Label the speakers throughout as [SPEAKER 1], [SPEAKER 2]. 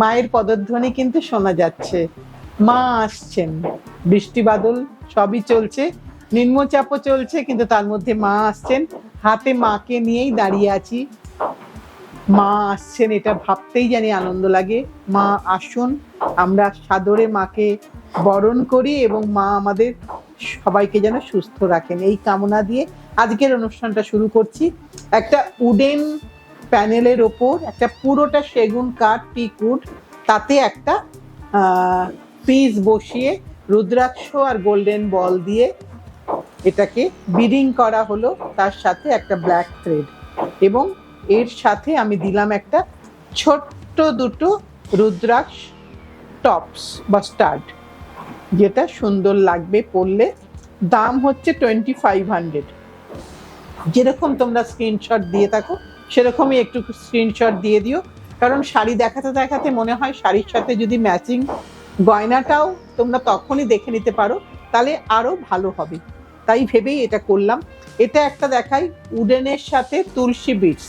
[SPEAKER 1] মায়ের পদধ্বনি কিন্তু শোনা যাচ্ছে, মা আসছেন। বৃষ্টি বাদল সবই চলছে, নিম্নচাপও চলছে, কিন্তু তার মধ্যে মা আসছেন। হাতে মাকে নিয়েই দাঁড়িয়ে আছি। মা আসছেন এটা ভাবতেই জানি আনন্দ লাগে। মা আসুন, আমরা সাদরে মাকে বরণ করি এবং মা আমাদের সবাইকে যেন সুস্থ রাখেন, এই কামনা দিয়ে আজকের অনুষ্ঠানটা শুরু করছি। একটা উডেন প্যানেলের ওপর একটা পুরোটা সেগুন কাঠ, টিক উড, তাতে একটা পিস বসিয়ে রুদ্রাক্ষ আর গোল্ডেন বল দিয়ে এটাকে বিডিং করা হলো, তার সাথে একটা ব্ল্যাক থ্রেড, এবং এর সাথে আমি দিলাম একটা ছোট্ট দুটো রুদ্রাক্ষ টপস বা স্টাড, যেটা সুন্দর লাগবে পরলে। দাম হচ্ছে 2500। যেরকম তোমরা স্ক্রিনশট দিয়ে থাকো সেরকমই একটু স্ক্রিনশট দিয়ে দিও, কারণ শাড়ি দেখাতে দেখাতে মনে হয় শাড়ির সাথে যদি ম্যাচিং গয়নাটাও তোমরা তখনই দেখে নিতে পারো, তাহলে আরো ভালো হবে। তাই ভেবেই এটা করলাম। এটা একটা দেখাই, উডেনের সাথে তুলসী বিটস।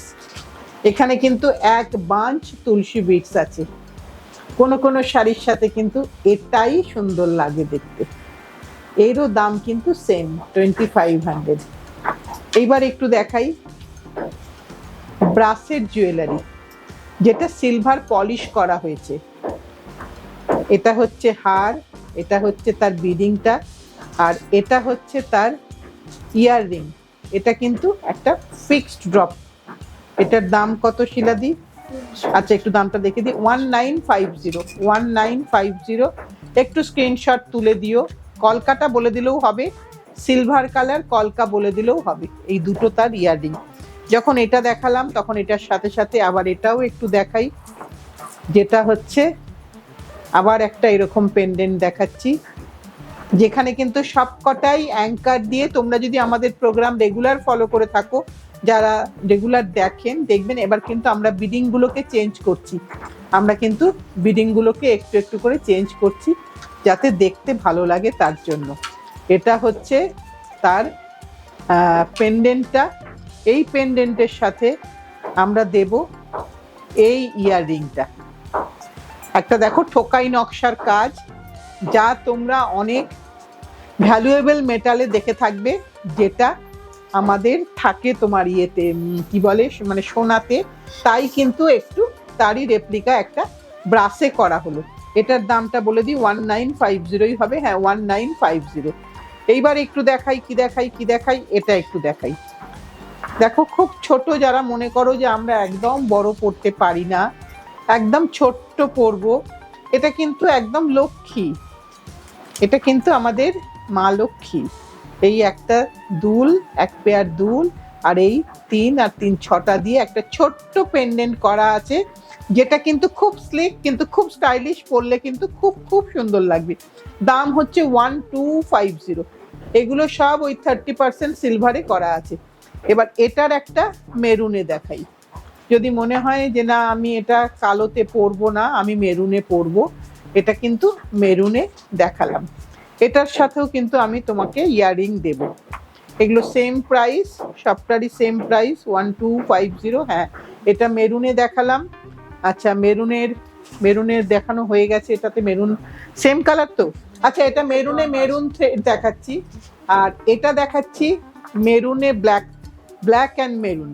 [SPEAKER 1] এখানে কিন্তু এক বাঞ্চ তুলসী বিটস আছে। কোনো কোনো শাড়ির সাথে কিন্তু এটাই সুন্দর লাগে দেখতে। এরও দাম কিন্তু সেম, 2500। এইবার একটু দেখাই ব্রাসের জুয়েলারি, যেটা সিলভার পলিশ করা হয়েছে। এটা হচ্ছে হার, এটা হচ্ছে তার বিডিংটা, আর এটা হচ্ছে তার ইয়াররিং। এটা কিন্তু একটা ফিক্সড ড্রপ। এটার দাম কত শিলাদি? আচ্ছা একটু দামটা দেখে দিই, 1950। 1950। একটু স্ক্রিনশট তুলে দিও, কলকাটা বলে দিলেও হবে, সিলভার কালার কলকা বলে দিলেও হবে। এই দুটো তার ইয়াররিং। যখন এটা দেখালাম তখন এটার সাথে সাথে আবার এটাও একটু দেখাই, যেটা হচ্ছে আবার একটা এরকম পেন্ডেন্ট দেখাচ্ছি, যেখানে কিন্তু সবকটাই অ্যাঙ্কার দিয়ে। তোমরা যদি আমাদের প্রোগ্রাম রেগুলার ফলো করে থাকো, যারা রেগুলার দেখেন, দেখবেন এবার কিন্তু আমরা বিডিংগুলোকে চেঞ্জ করছি। আমরা কিন্তু বিডিংগুলোকে একটু একটু করে চেঞ্জ করছি, যাতে দেখতে ভালো লাগে তার জন্য। এটা হচ্ছে তার পেন্ডেন্টটা। এই পেন্ডেন্টের সাথে আমরা দেব এই ইয়াররিংটা। একটা দেখো ঠোকাই নকশার কাজ, যা তোমরা অনেক ভ্যালুয়েবল মেটালে দেখে থাকবে, যেটা আমাদের থাকে তোমার ইয়েতে কি বলে মানে সোনাতে। তাই কিন্তু একটু তারই রেপ্লিকা একটা ব্রাসে করা হলো। এটার দামটা বলে দিই, 1950 হবে। হ্যাঁ, 1950। এইবার একটু দেখাই কি দেখাই কি দেখাই, এটা একটু দেখাই। দেখো খুব ছোট, যারা মনে করো যে আমরা একদম বড় পড়তে পারি না, একদম ছোট্ট পরবো, এটা কিন্তু একদম লক্ষ্মী। এটা কিন্তু আমাদের মা লক্ষ্মী। এই একটা দুল, এক পেয়ার দুল, আর এই 3 আর 3 6টা দিয়ে একটা ছোট্ট পেন্ডেন্ট করা আছে, যেটা কিন্তু খুব স্লিক, কিন্তু খুব স্টাইলিশ, পরলে কিন্তু খুব খুব সুন্দর লাগবে। দাম হচ্ছে 1250। এগুলো সব ওই 30% সিলভারে করা আছে। এবার এটার একটা মেরুনে দেখাই। যদি মনে হয় যে না আমি এটা কালোতে পরবো না, আমি মেরুনে পরবো, এটা কিন্তু মেরুনে দেখালাম। এটার সাথেও কিন্তু আমি তোমাকে ইয়াররিং দেব। এগুলো সেম প্রাইস, সবটারই সেম প্রাইস, 1250। হ্যাঁ, এটা মেরুনে দেখালাম। আচ্ছা, মেরুনের দেখানো হয়ে গেছে। এটাতে মেরুন সেম কালার তো। আচ্ছা, এটা মেরুনে মেরুন দেখাচ্ছি, আর এটা দেখাচ্ছি মেরুনে ব্ল্যাক অ্যান্ড মেরুন।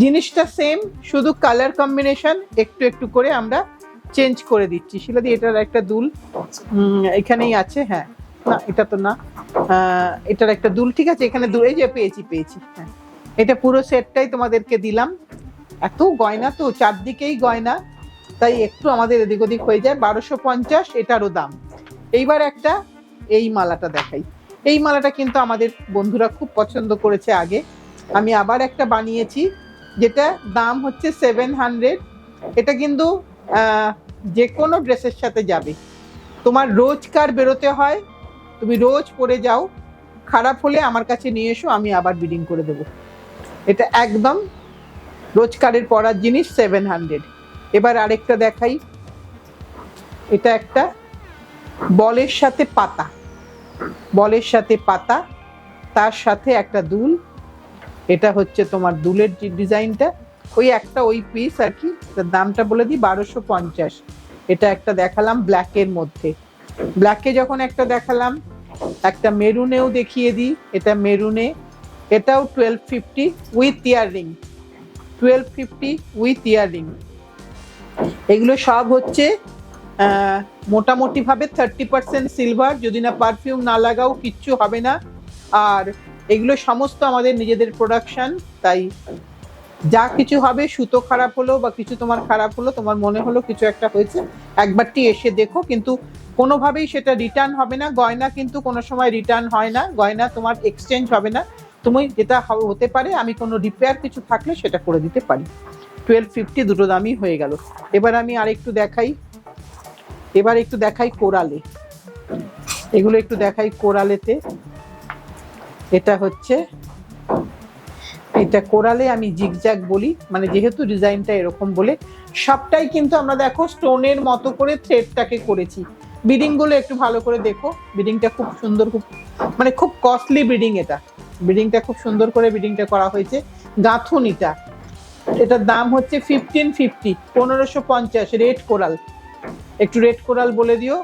[SPEAKER 1] জিনিসটা সেম, শুধু কালার কম্বিনেশন একটু একটু করে আমরা চেঞ্জ করে দিচ্ছি। শিলাদি এটার একটা দুল এখানেই আছে। হ্যাঁ, না এটা তো না, এটার একটা দুল, ঠিক আছে, এখানে দুল, এই যে পেয়েছি। হ্যাঁ, এটা পুরো সেটটাই তোমাদেরকে দিলাম। এত গয়না তো, চারদিকেই গয়না, তাই একটু আমাদের এদিক ওদিক হয়ে যায়। 1250 এটারও দাম। এইবার একটা এই মালাটা দেখাই। এই মালাটা কিন্তু আমাদের বন্ধুরা খুব পছন্দ করেছে আগে। আমি আবার একটা বানিয়েছি, যেটা দাম হচ্ছে 700। এটা কিন্তু যে কোনো ড্রেসের সাথে যাবে। তোমার রোজকার বেরোতে হয়, তুমি রোজ পরে যাও, খারাপ হলে আমার কাছে নিয়ে এসো, আমি আবার বিডিং করে দেবো। এটা একদম রোজকারের পরার জিনিস, 700। এবার আরেকটা দেখাই। এটা একটা বলের সাথে পাতা, তার সাথে একটা দুল, এটা হচ্ছে তোমার দুলের যে ডিজাইনটা, ওই একটা ওই পিস আর কি, দামটা বলে দিই 1250। এটা একটা দেখালাম ব্ল্যাকের মধ্যে, ব্ল্যাকে যখন একটা দেখালাম, একটা মেরুনেও দেখিয়ে দিই, এটা মেরুনে, এটাও 1250 উইথ ইয়াররিং, 1250 উইথ ইয়াররিং। এগুলো সব হচ্ছে মোটামুটি ভাবে 30% সিলভার, যদি না পারফিউম না লাগাও কিচ্ছু হবে না। আর এগুলো সমস্ত আমাদের নিজেদের প্রোডাকশন, তাই যা কিছু হবে, সুতো খারাপ হলো বা কিছু তোমার খারাপ হলো, তোমার মনে হলো কিছু একটা হয়েছে, একবারটি এসে দেখো, কিন্তু কোনোভাবেই সেটা রিটার্ন হবে না। গয়না কিন্তু কোনো সময় রিটার্ন হয় না, গয়না তোমার এক্সচেঞ্জ হবে না। তুমি যেটা হতে পারে, আমি কোনো রিপেয়ার কিছু থাকলে সেটা করে দিতে পারি। 1250 দুটো দামই হয়ে গেল। এবার আমি আরেকটু দেখাই, এবার একটু দেখাই কোরালে, এগুলো একটু দেখাই কোরালেতে। এটা হচ্ছে, এটা কোরালে আমি জিগজ্যাগ বলি, মানে যেহেতু ডিজাইনটা এরকম বলে, সবটাই কিন্তু আমরা দেখো স্টোনের মতো করে থ্রেডটাকে করেছি। বিডিং গুলো একটু ভালো করে দেখো, বিডিংটা খুব সুন্দর, খুব মানে খুব কস্টলি বিডিং, এটা বিডিংটা খুব সুন্দর করে বিডিংটা করা হয়েছে। গাঁথুনিটা, এটার দাম হচ্ছে 1550, 1550 রেড কোরাল, একটু রেড কোরাল বলে দিও।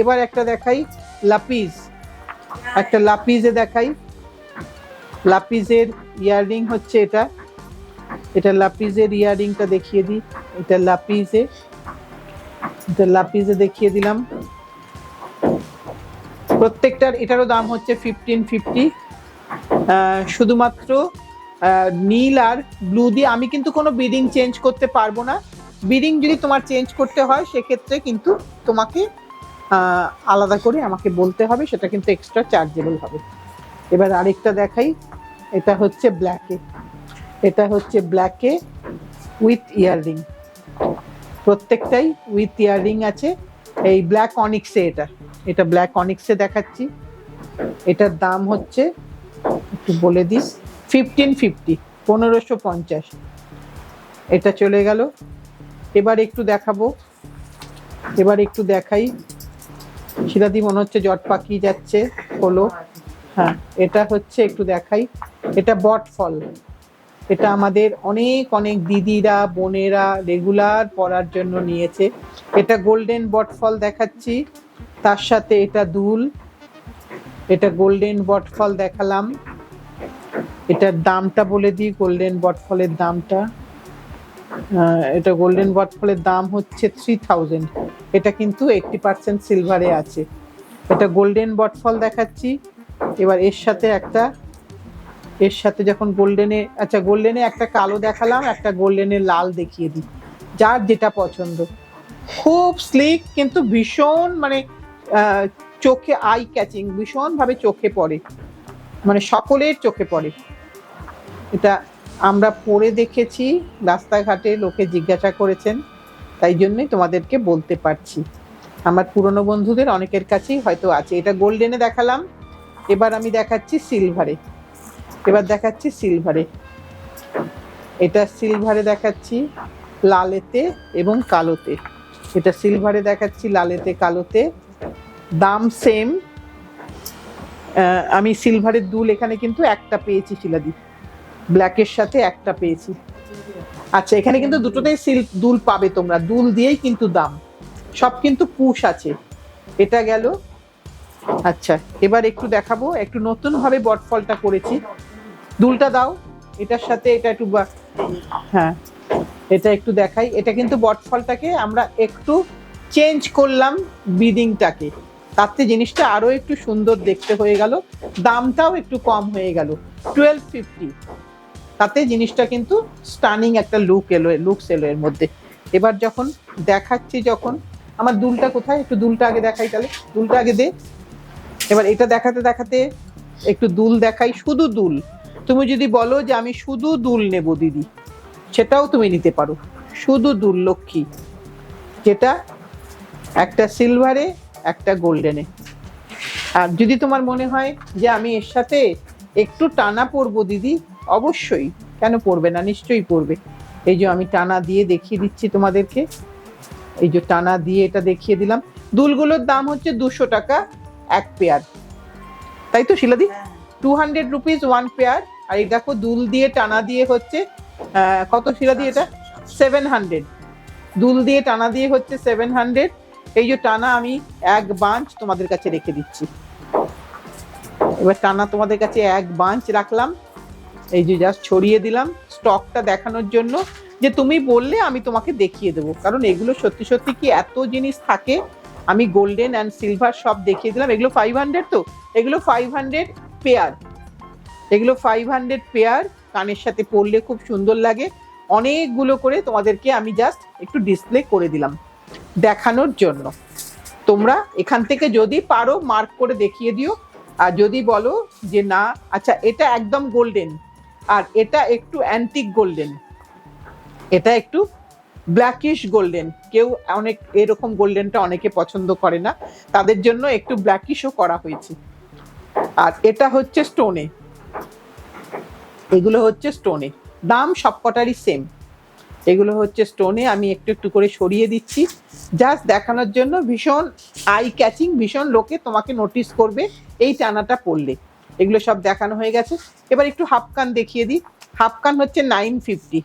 [SPEAKER 1] এবার একটা দেখাই লাপিস, একটা লাপিসে দেখাই, লাপিসের ইয়াররিং হচ্ছে এটা, এটা লাপিসের ইয়াররিংটা দেখিয়ে দিই, এটা লাপিসে, এটা লাপিসে দেখিয়ে দিলাম। প্রত্যেকটার এটারও দাম হচ্ছে 1550। শুধুমাত্র নীল আর ব্লু দিয়ে, আমি কিন্তু কোনো বিডিং চেঞ্জ করতে পারবো না। বিডিং যদি তোমার চেঞ্জ করতে হয় সেক্ষেত্রে কিন্তু তোমাকে আলাদা করে আমাকে বলতে হবে, সেটা কিন্তু এক্সট্রা চার্জেবল হবে। এবার আরেকটা দেখাই, এটা হচ্ছে ব্ল্যাকে, এটা হচ্ছে ব্ল্যাকে উইথ ইয়াররিং, প্রত্যেকটাই উইথ ইয়াররিং আছে। এই ব্ল্যাক অনিক্সে, এটা এটা ব্ল্যাক অনিক্সে দেখাচ্ছি, এটার দাম হচ্ছে একটু বলে দিস 1550, 1550। এটা চলে গেল। এবার একটু দেখাবো, এবার একটু দেখাই, শিলাদি মনে হচ্ছে জট পাকিয়ে যাচ্ছে, হলো, হ্যাঁ এটা হচ্ছে একটু দেখাই, এটা বটফল, এটা আমাদের অনেক অনেক দিদিরা বোনেরা রেগুলার পরার জন্য নিয়েছে। এটা গোল্ডেন বটফল দেখাচ্ছি, তার সাথে এটা দুল, এটা গোল্ডেন বটফল দেখালাম। এটার দামটা বলে দিই, গোল্ডেন বটফলের দামটা, এটা গোল্ডেন বটফলের দাম হচ্ছে 3000, এটা কিন্তু 80% সিলভারে আছে। এটা গোল্ডেন বটফল দেখাচ্ছি। এবার এর সাথে একটা, এর সাথে যখন গোল্ডেনে, আচ্ছা গোল্ডেনে একটা কালো দেখালাম, একটা গোল্ডেনে লাল দেখিয়ে দিই, যার যেটা পছন্দ। খুব স্লিক কিন্তু ভীষণ মানে চোখে আই ক্যাচিং, ভীষণ ভাবে চোখে পড়ে, মানে সকলের চোখে পড়ে। এটা আমরা পরে দেখেছি, রাস্তাঘাটে লোকে জিজ্ঞাসা করেছেন, তাই জন্যই তোমাদেরকে বলতে পারছি। আমার পুরনো বন্ধুদের অনেকের কাছেই হয়তো আছে। এটা গোল্ডেনে দেখালাম, এবার আমি দেখাচ্ছি সিলভারে, এবার দেখাচ্ছি সিলভারে, এটা সিলভারে দেখাচ্ছি লালেতে এবং কালোতে, এটা সিলভারে দেখাচ্ছি লালেতে কালোতে, দাম সেম। আমি সিলভারের দুল এখানে কিন্তু একটা পেয়েছি শিলাদি, ব্ল্যাকের সাথে একটা পেয়েছি। আচ্ছা এখানে কিন্তু দুটোতেই দুল পাবে তোমরা, দুল দিয়েই কিন্তু দাম, সব কিন্তু পুশ আছে। এটা গেল। আচ্ছা এবার একটু দেখাবো, একটু নতুন ভাবে বটফলটা করেছি, দুলটা দাও, এটার সাথে এটা একটু, হ্যাঁ এটা একটু দেখাই। এটা কিন্তু বটফলটাকে আমরা একটু চেঞ্জ করলাম, বিডিংটাকে, তাতে জিনিসটা আরো একটু সুন্দর দেখতে হয়ে গেল, দামটাও একটু কম হয়ে গেল 1250, তাতে জিনিসটা কিন্তু স্টানিং একটা লুক এলো, লুকস এলো এর মধ্যে। এবার যখন দেখাচ্ছি, যখন আমার দুলটা কোথায়, একটু দুলটা আগে দেখাই, তাহলে দুলটা আগে দে। এবার এটা দেখাতে দেখাতে একটু দুল দেখাই, শুধু দুল। তুমি যদি বলো যে আমি শুধু দুল নেব দিদি, সেটাও তুমি নিতে পারো, শুধু দুল লক্ষ্মী, যেটা একটা সিলভারে একটা গোল্ডেনে। আর যদি তোমার মনে হয় যে আমি এর সাথে একটু টানা পরবো দিদি, অবশ্যই, কেন পরবে না, নিশ্চয়ই পরবে। এই যে আমি টানা দিয়ে দেখিয়ে দিচ্ছি তোমাদেরকে, এই যে টানা দিয়ে এটা দেখিয়ে দিলাম। দুলগুলোর দাম হচ্ছে 200 টাকা এক পেয়ার, তাই তো শিলাদি? 200 রুপিস ওয়ান পেয়ার, আর এই দেখো দুল দিয়ে টানা দিয়ে হচ্ছে কত শিলা দিয়ে এটা 700, দুল দিয়ে টানা দিয়ে হচ্ছে 700। এই যে টানা আমি এক বাঞ্চ তোমাদের কাছে রেখে দিচ্ছি। এবার টানা তোমাদের কাছে এক বাঞ্চ রাখলাম, এই যে জাস্ট ছড়িয়ে দিলাম স্টকটা দেখানোর জন্য, যে তুমি বললে আমি তোমাকে দেখিয়ে দেবো, কারণ এগুলো সত্যি সত্যি কি এত জিনিস থাকে। আমি গোল্ডেন অ্যান্ড সিলভার সব দেখিয়ে দিলাম। এগুলো 500, তো এগুলো 500 পেয়ার, এগুলো 500 পেয়ার, কানের সাথে পরলে খুব সুন্দর লাগে। অনেকগুলো করে তোমাদেরকে আমি জাস্ট একটু ডিসপ্লে করে দিলাম দেখানোর জন্য। তোমরা এখান থেকে যদি পারো মার্ক করে দেখিয়ে দিও, আর যদি বলো যে না আচ্ছা এটা একদম গোল্ডেন আর এটা একটু অ্যান্টিক গোল্ডেন, এটা একটু ব্ল্যাকিশ গোল্ডেন, কেউ অনেক এরকম গোল্ডেনটা অনেকে পছন্দ করে না, তাদের জন্য একটু ব্ল্যাকিশও করা হয়েছে। আর এটা হচ্ছে স্টোনে, এগুলো হচ্ছে স্টোনে, দাম সবকটারই সেম। এগুলো হচ্ছে স্টোনে, আমি একটু একটু করে সরিয়ে দিচ্ছি জাস্ট দেখানোর জন্য। ভীষণ আই ক্যাচিং, ভীষণ লোকে তোমাকে নোটিস করবে এই টানাটা পরলে। এগুলো সব দেখানো হয়ে গেছে। এবার একটু হাফ কান দেখিয়ে দিই। হাফ কান হচ্ছে 950,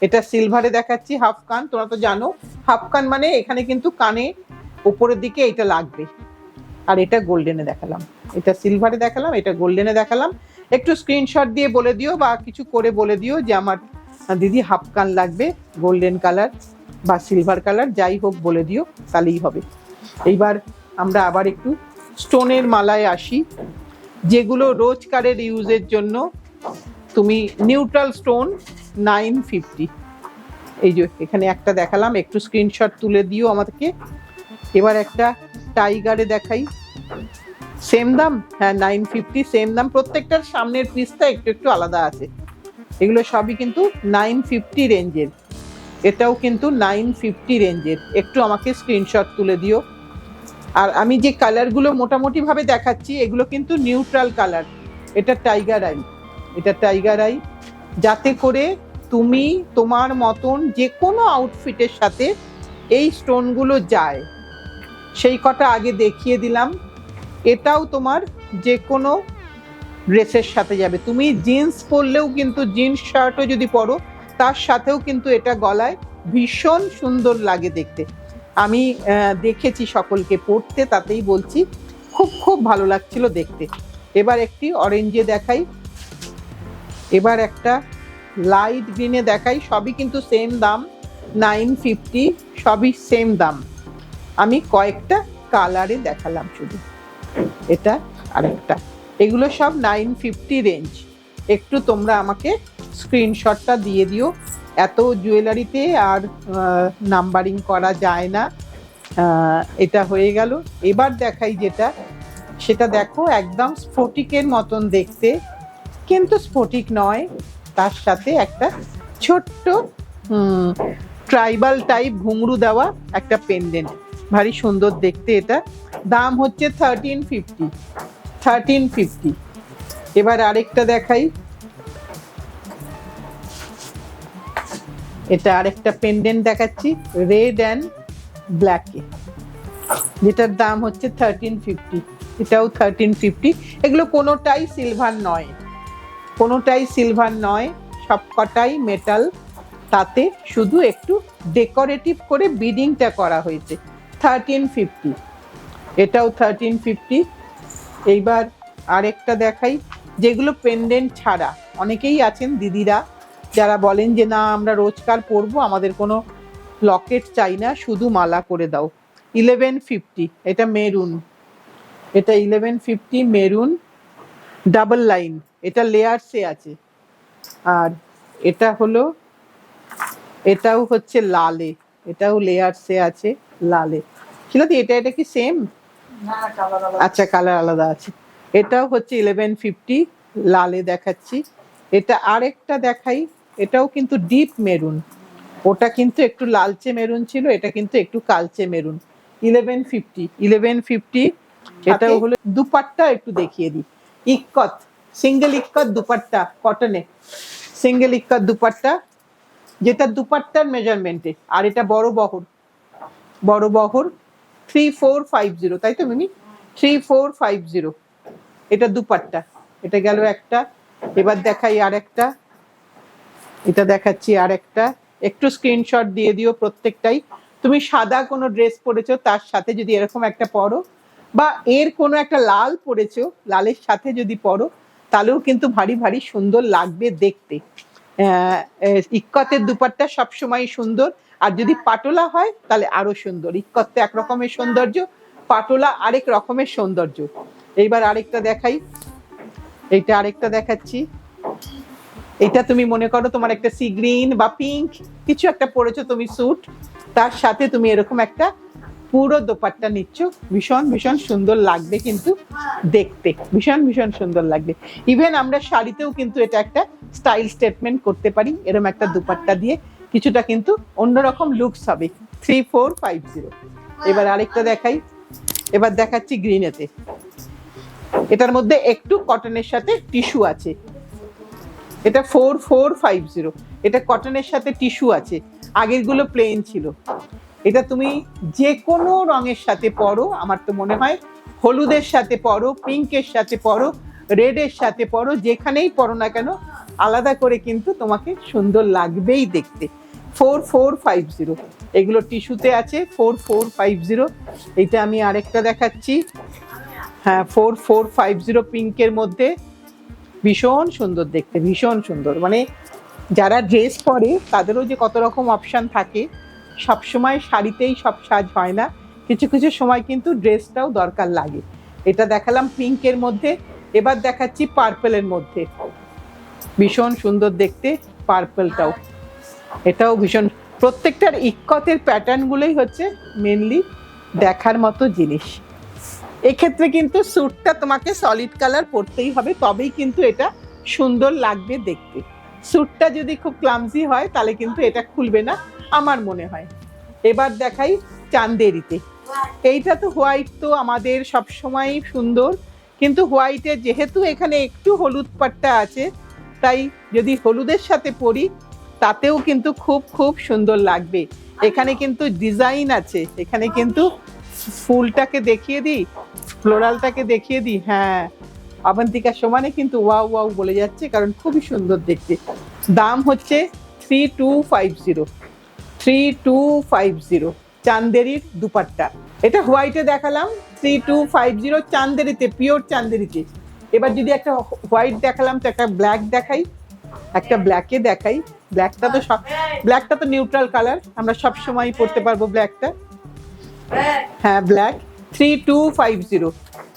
[SPEAKER 1] এটা সিলভারে দেখাচ্ছি হাফ কান। তোমরা তো জানো হাফ কান মানে এখানে কিন্তু কানে উপরের দিকে এটা লাগবে। আর এটা গোল্ডেনে দেখালাম, এটা সিলভারে দেখালাম, এটা গোল্ডেনে দেখালাম। একটু স্ক্রিনশট দিয়ে বলে দিও বা কিছু করে বলে দিও যে আমার দিদি হাফ কান লাগবে, গোল্ডেন কালার বা সিলভার কালার যাই হোক বলে দিও, তাহলেই হবে। এইবার আমরা আবার একটু স্টোনের মালায় আসি, যেগুলো রোজকারের ইউজের জন্য। তুমি নিউট্রাল স্টোন 950, এই যে এখানে একটা দেখালাম, একটু স্ক্রিনশট তুলে দিও আমাদেরকে। এবার একটা টাইগারে দেখাই, সেম দাম, হ্যাঁ 950 সেম দাম। প্রত্যেকটার সামনের পিসটা একটু একটু আলাদা আছে। এগুলো সবই কিন্তু 950 রেঞ্জের, এটাও কিন্তু 950 রেঞ্জের। একটু আমাকে স্ক্রিনশট তুলে দিও। আর আমি যে কালারগুলো মোটামুটি ভাবে দেখাচ্ছি এগুলো কিন্তু নিউট্রাল কালার। এটা টাইগার আই, এটা টাইগার আই, যাতে করে তুমি তোমার মতন যে কোনো আউটফিটের সাথে এই স্টোনগুলো যায়, সেই কটা আগে দেখিয়ে দিলাম। এটাও তোমার যে কোনো ড্রেসের সাথে যাবে। তুমি জিন্স পরলেও কিন্তু, জিন্স শার্টও যদি পরো তার সাথেও কিন্তু এটা গলায় ভীষণ সুন্দর লাগে দেখতে। আমি দেখেছি সকলকে পরতে, তাতেই বলছি খুব খুব ভালো লাগছিল দেখতে। এবার একটি অরেঞ্জে দেখাই, এবার একটা লাইট গ্রিনে দেখাই। সবই কিন্তু সেম দাম 950, সবই সেম দাম। আমি কয়েকটা কালারে দেখালাম শুধু, এটা আরেকটা। এগুলো সব 950 রেঞ্জ। একটু তোমরা আমাকে স্ক্রিনশটটা দিয়ে দিও। এত জুয়েলারিতে আর নাম্বারিং করা যায় না। এটা হয়ে গেল। এবার দেখাই যেটা, সেটা দেখো একদম স্ফটিকের মতন দেখতে, কিন্তু স্ফটিক নয়, তার সাথে একটা ছোট্ট ট্রাইবাল টাইপ ঘুঙরু দেওয়া একটা পেন্ডেন্ট, ভারী সুন্দর দেখতে। এটা দাম হচ্ছে 1350। এবার আরেকটা দেখাই, এটা আরেকটা পেন্ডেন্ট দেখাচ্ছি রেড অ্যান্ড ব্ল্যাকে, যেটার দাম হচ্ছে 1350। এটাও 1350। এগুলো কোনোটাই সিলভার নয়, কোনোটাই সিলভার নয়, সবকটাই মেটাল, তাতে শুধু একটু ডেকোরেটিভ করে বিডিংটা করা হয়েছে। 1350, এটাও 1350। এইবার আরেকটা দেখাই, যেগুলো পেন্ডেন্ট ছাড়া। অনেকেই আছেন দিদিরা যারা বলেন যে না আমরা রোজকার পরবো, আমাদের কোনো লকেট চাই না, শুধু মালা করে দাও। 1150, এটা মেরুন, এটা 1150 মেরুন, ডাবল লাইন, এটা লেয়ার্সে আছে। আর এটা হলো, এটাও হচ্ছে লালে, এটাও লেয়ার্সে আছে লালে। শিলাদি এটা এটা কি সেম? আচ্ছা কালার আলাদা আছে। এটাও হচ্ছে 1150 লালে দেখাচ্ছি। এটা আরেকটা দেখাই, এটাও কিন্তু ডিপ মেরুন, ওটা কিন্তু একটু লালচে মেরুন ছিল, এটা কিন্তু একটু কালচে মেরুন। 1150। এটাও হলো। দুপাট্টা একটু দেখিয়ে দিই, ইক্কত, সিঙ্গেল ইক্কত দুপাট্টা, কটনে সিঙ্গেল ইক্কত দুপাট্টা, যেটা দুপাট্টার মেজারমেন্টে। আর এটা বড় বহর, বড় বহর 3450, তাই তো মিমি? 3450, এটা দুপাট্টা। এটা গেল একটা। এবার দেখাই আরেকটা, এটা দেখাচ্ছি আরেকটা, একটু স্ক্রিনশট দিয়ে দিও প্রত্যেকটাই। তুমি সাদা কোনো ড্রেস পরেছো তার সাথে যদি এরকম একটা পরো, বা এর কোনো একটা লাল পরেছো, লালের সাথে যদি পরো, তাহলেও কিন্তু ভারী ভারী সুন্দর লাগবে দেখতে। ইক্কতের দুপাট্টা সবসময় সুন্দর, আর যদি পাটোলা হয় তাহলে আরো সুন্দর। ইক্কত তো এক রকমের সৌন্দর্য, পাটোলা আরেক রকমের সৌন্দর্য। এইবার আরেকটা দেখাই, এইটা আরেকটা দেখাচ্ছি। এটা তুমি মনে করো তোমার একটা সি গ্রিন বা পিঙ্ক কিছু একটা পরেছো তুমি স্যুট, তার সাথে তুমি এরকম একটা পুরো দোপাট্টা নিচ্ছ, ভীষণ ভীষণ সুন্দর লাগবে কিন্তু দেখতে, ভীষণ ভীষণ সুন্দর লাগবে। ইভেন আমরা শাড়িতেও কিন্তু এটা একটা স্টাইল স্টেটমেন্ট করতে পারি, এরকম একটা দুপাট্টা দিয়ে কিছুটা কিন্তু অন্যরকম লুকস হবে। 3450। এবার আরেকটা দেখাই, এবার দেখাচ্ছি গ্রিনেতে। এটার মধ্যে একটু কটনের সাথে টিস্যু আছে, এটা 4450। এটা কটনের সাথে টিস্যু আছে, আগের গুলো প্লেন ছিল। এটা তুমি যে কোনো রঙের সাথে পরো, আমার তো মনে হয় হলুদের সাথে পরো, পিঙ্কের সাথে পরো, রেডের সাথে পরো, যেখানেই পরো না কেন আলাদা করে কিন্তু তোমাকে সুন্দর লাগবেই দেখতে। 4450 এগুলো টিস্যুতে আছে। 4450। এটা আমি আরেকটা দেখাচ্ছি, হ্যাঁ 4450 পিঙ্কের মধ্যে, ভীষণ সুন্দর দেখতে, ভীষণ সুন্দর। মানে যারা ড্রেস পরে তাদেরও যে কত রকম অপশান থাকে, সবসময় শাড়িতেই সব সাজ হয় না, কিছু কিছু সময় কিন্তু ড্রেসটাও দরকার লাগে। এটা দেখালাম পিঙ্কের মধ্যে, এবার দেখাচ্ছি পার্পেলের মধ্যে, ভীষণ সুন্দর দেখতে পার্পেলটাও, এটাও ভীষণ। প্রত্যেকটার ইক্কতের প্যাটার্নগুলোই হচ্ছে মেনলি দেখার মতো জিনিস। এক্ষেত্রে কিন্তু স্যুটটা তোমাকে সলিড কালার পরতেই হবে, তবেই কিন্তু এটা সুন্দর লাগবে দেখতে। স্যুটটা যদি খুব ক্লামজি হয় তাহলে কিন্তু এটা খুলবে না আমার মনে হয়। এবার দেখাই চান্দেরিতে। এইটা তো হোয়াইট তো আমাদের সবসময় সুন্দর, কিন্তু হোয়াইটের যেহেতু এখানে একটু হলুদ পাট্টা আছে, তাই যদি হলুদের সাথে পরি তাতেও কিন্তু খুব খুব সুন্দর লাগবে। এখানে কিন্তু ডিজাইন আছে, এখানে কিন্তু ফুলটাকে দেখিয়ে দিই, ফ্লোরালটাকে দেখিয়ে দিই, হ্যাঁ আবন্তিকার সমানে কিন্তু ওয়াও ওয়াও বলে যাচ্ছে, কারণ খুবই সুন্দর দেখতে। দাম হচ্ছে 3250। 3250 চান্দেরির দুপাট্টা। এটা হোয়াইটে দেখালাম 3250 চান্দেরিতে, পিওর চান্দেরিতে। এবার যদি একটা হোয়াইট দেখালাম তো একটা ব্ল্যাক দেখাই, একটা ব্ল্যাকে দেখাই। ব্ল্যাকটা তো নিউট্রাল কালার, আমরা সব সময় পরতে পারবো ব্ল্যাকটা। হ্যাঁ ব্ল্যাক 3250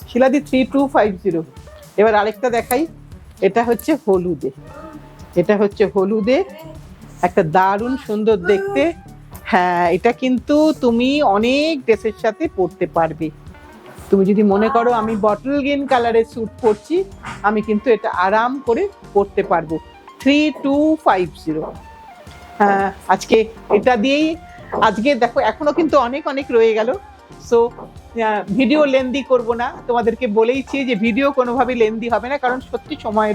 [SPEAKER 1] শিলাদি 3250। এবার আরেকটা দেখাই, এটা হচ্ছে হলুদে, এটা হচ্ছে হলুদে একটা দারুণ সুন্দর দেখতে। হ্যাঁ এটা কিন্তু তুমি অনেক ড্রেসের সাথে পরতে পারবে। তুমি যদি মনে করো আমি বটল গ্রিন কালারের স্যুট পরছি, আমি কিন্তু এটা আরাম করে পরতে পারবো। 3250। হ্যাঁ আজকে এটা দিয়েই, আজকে দেখো এখনো কিন্তু অনেক অনেক রয়ে গেল। সো ভিডিও লেন্দি করব না, তোমাদেরকে বলেইছি যে ভিডিও কোনোভাবেই লেন্দি হবে না, কারণ সত্যি সময়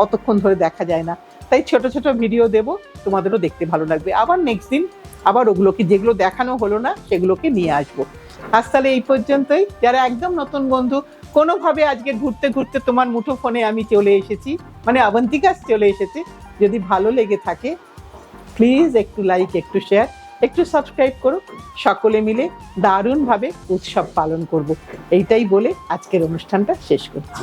[SPEAKER 1] অতক্ষণ ধরে দেখা যায় না, তাই ছোট ছোট ভিডিও দেব, তোমাদেরও দেখতে ভালো লাগবে। আবার নেক্সট দিন আবার ওগুলোকে যেগুলো দেখানো হলো না সেগুলোকে নিয়ে আসবো। আজ তাহলে এই পর্যন্তই। যারা একদম নতুন বন্ধু, কোনোভাবে আজকে ঘুরতে ঘুরতে তোমার মুঠো ফোনে আমি চলে এসেছি, মানে অবন্তিকা চলে এসেছে। যদি ভালো লেগে থাকে প্লিজ একটু লাইক, একটু শেয়ার, একটু সাবস্ক্রাইব করো। সকলে মিলে দারুণভাবে উৎসব পালন করব, এইটাই বলে আজকের অনুষ্ঠানটা শেষ করছি।